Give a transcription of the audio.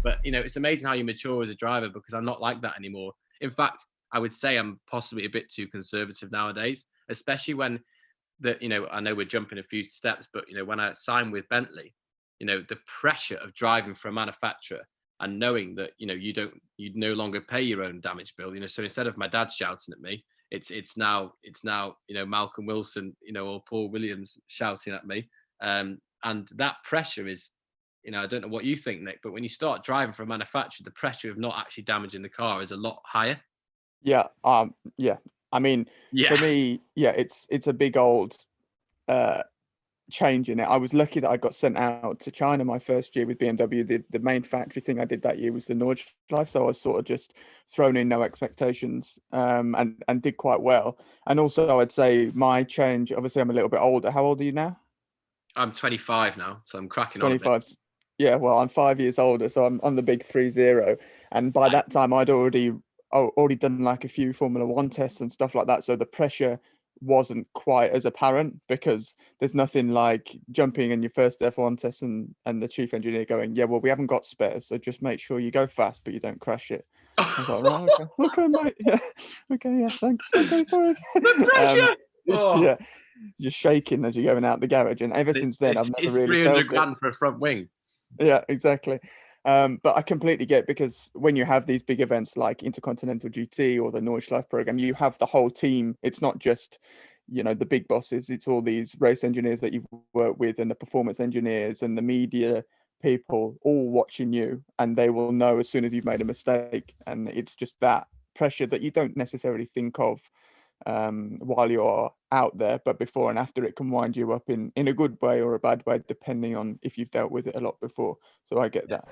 But it's amazing how you mature as a driver, because I'm not like that anymore. In fact, I would say I'm possibly a bit too conservative nowadays, especially when I know we're jumping a few steps, but when I signed with Bentley, the pressure of driving for a manufacturer and knowing that you no longer pay your own damage bill. So instead of my dad shouting at me, it's now Malcolm Wilson, or Paul Williams shouting at me. And that pressure is, I don't know what you think, Nick, but when you start driving for a manufacturer, the pressure of not actually damaging the car is a lot higher. Yeah, yeah. I mean, for Yeah. me, yeah, it's a big old uh change in it. I was lucky that I got sent out to China my first year with BMW. The main factory thing I did that year was the Nordschleife, so I was sort of just thrown in, no expectations, and did quite well. And also, I'd say my change. Obviously, I'm a little bit older. How old are you now? I'm 25 now, so I'm cracking on a bit. 25. Yeah, well, I'm 5 years older, so I'm on the big 3-0. And by that time, I'd already done like a few Formula One tests and stuff like that. So the pressure wasn't quite as apparent, because there's nothing like jumping in your first F1 test and the chief engineer going, "Yeah, well, we haven't got spares, so just make sure you go fast, but you don't crash it." I was like, "Right, okay, okay, mate, yeah, okay, yeah, thanks, okay, sorry." The um, pressure. Oh, yeah, just shaking as you're going out the garage, and ever since then, I've never it's really 300 felt it. grand for a front wing. Yeah, exactly. But I completely get, because when you have these big events like Intercontinental GT or the Nordschleife program, you have the whole team. It's not just, the big bosses. It's all these race engineers that you've worked with, and the performance engineers and the media people all watching you, and they will know as soon as you've made a mistake. And it's just that pressure that you don't necessarily think of while you're out there, but before and after, it can wind you up in a good way or a bad way, depending on if you've dealt with it a lot before. So I get that.